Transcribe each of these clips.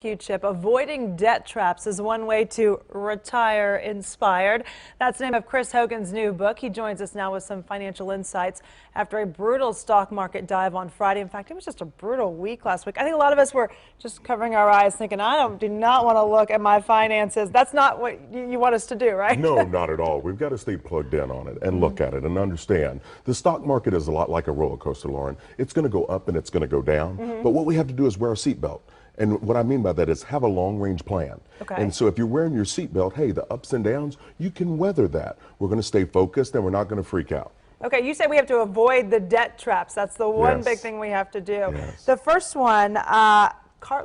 You, Chip. Avoiding debt traps is one way to retire inspired. That's the name of Chris Hogan's new book. He joins us now with some financial insights after a brutal stock market dive on Friday. In fact, it was just a brutal week last week. I think a lot of us were just covering our eyes thinking, do not want to look at my finances. That's not what you want us to do, right? No, not at all. We've got to stay plugged in on it and look at it and understand. The stock market is a lot like a roller coaster, Lauren. It's going to go up and it's going to go down. But what we have to do is wear a seatbelt. And what I mean by that is have a long-range plan. Okay. And so if you're wearing your seatbelt, hey, the ups and downs, you can weather that. We're going to stay focused and we're not going to freak out. Okay, you said we have to avoid the debt traps. That's the one Yes. big thing we have to do. Yes. The first one,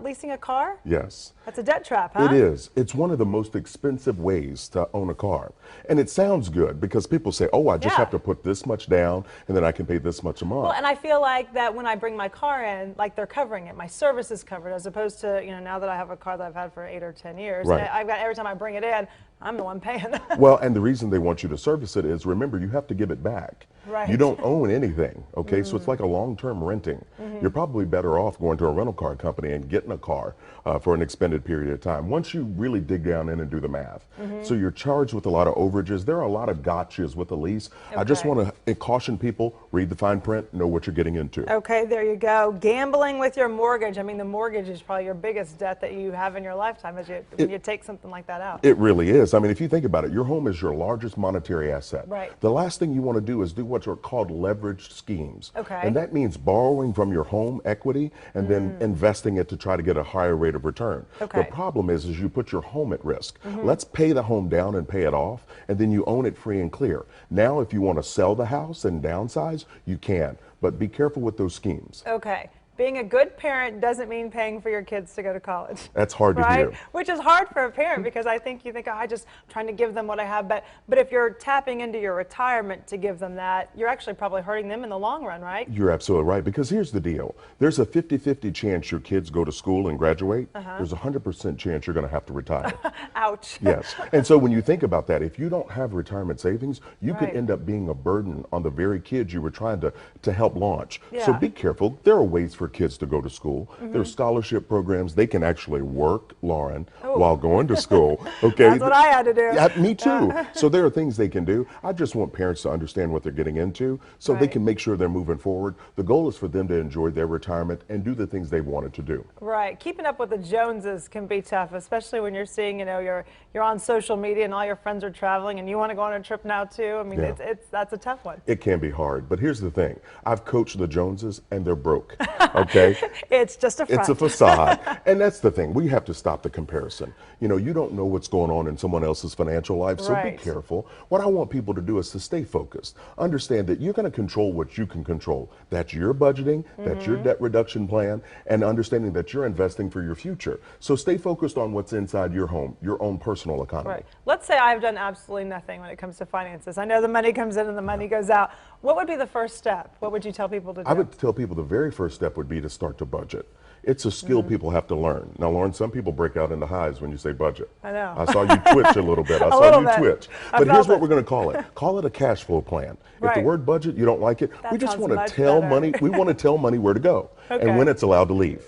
leasing a car? Yes. That's a debt trap, huh? It is. It's one of the most expensive ways to own a car. And it sounds good because people say, oh, I just have to put this much down and then I can pay this much a month. Well, and I feel like that when I bring my car in, like they're covering it. My service is covered as opposed to, now that I have a car that I've had for 8 or 10 years. Right. And I've got, every time I bring it in, I'm the one paying. Well, and the reason they want you to service it is, remember, you have to give it back. Right. You don't own anything, okay? So it's like a long-term renting. You're probably better off going to a rental car company and getting a car for an extended period of time. Once you really dig down in and do the math. So you're charged with a lot of overages. There are a lot of gotchas with a lease. Okay. I just want to caution people, read the fine print, know what you're getting into. Okay, there you go. Gambling with your mortgage. I mean, the mortgage is probably your biggest debt that you have in your lifetime when you take something like that out. It really is. I mean, if you think about it, your home is your largest monetary asset. Right. The last thing you want to do is do what are called leveraged schemes. Okay. And that means borrowing from your home equity and then investing it to try to get a higher rate of return. Okay. The problem is you put your home at risk. Let's pay the home down and pay it off, and then you own it free and clear. Now, if you want to sell the house and downsize, you can, but be careful with those schemes. Okay. Being a good parent doesn't mean paying for your kids to go to college. That's hard to hear. Which is hard for a parent because I think you think, I just trying to give them what I have. But if you're tapping into your retirement to give them that, you're actually probably hurting them in the long run, right? You're absolutely right, because here's the deal. There's a 50-50 chance your kids go to school and graduate. There's a 100% chance you're going to have to retire. Ouch. Yes. And so when you think about that, if you don't have retirement savings, you could Right. end up being a burden on the very kids you were trying to help launch. So Yeah. be careful. There are ways for kids to go to school. There's scholarship programs. They can actually work, Lauren, while going to school. Okay. That's what I had to do. Yeah, me too. So there are things they can do. I just want parents to understand what they're getting into so they Right. can make sure they're moving forward. The goal is for them to enjoy their retirement and do the things they wanted to do. Right. Keeping up with the Joneses can be tough, especially when you're seeing, you're on social media and all your friends are traveling and you want to go on a trip now too. I mean, Yeah. that's a tough one. It can be hard, but here's the thing. I've coached the Joneses and they're broke, okay? It's just a front. It's a facade. And that's the thing. We have to stop the comparison. You don't know what's going on in someone else's financial life, so Right. be careful. What I want people to do is to stay focused. Understand that you're going to control what you can control. That's your budgeting, that's your debt reduction plan, and understanding that you're investing for your future. So stay focused on what's inside your home, your own personal economy. Right. Let's say I've done absolutely nothing when it comes to finances. I know the money comes in and the money goes out. What would be the first step? What would you tell people to do? I would tell people the very first step would be to start to budget. It's a skill people have to learn. Now, Lauren, some people break out into highs when you say budget. I know. I saw you twitch a little bit. I saw little you bit. twitch. I But felt here's what it. we're going to call it. Call it a cash flow plan. If the Right. word budget, you don't like it, That we just sounds want to much tell better. money. We want to tell money where to go Okay. and when it's allowed to leave.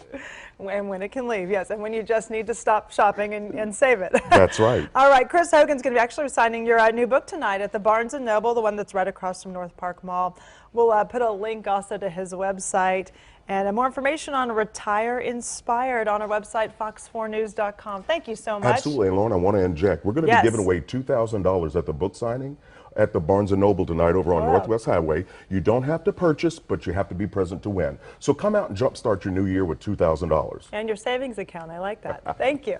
And when it can leave, yes. And when you just need to stop shopping and save it. That's right. All right, Chris Hogan's going to be actually signing your new book tonight at the Barnes & Noble, the one that's right across from North Park Mall. We'll put a link also to his website and more information on Retire Inspired on our website, fox4news.com. Thank you so much. Absolutely. And Lauren, I want to inject. We're going to be giving away $2,000 at the book signing at the Barnes & Noble tonight over on Northwest Highway. You don't have to purchase, but you have to be present to win. So come out and jumpstart your new year with $2,000. And your savings account. I like that. Thank you.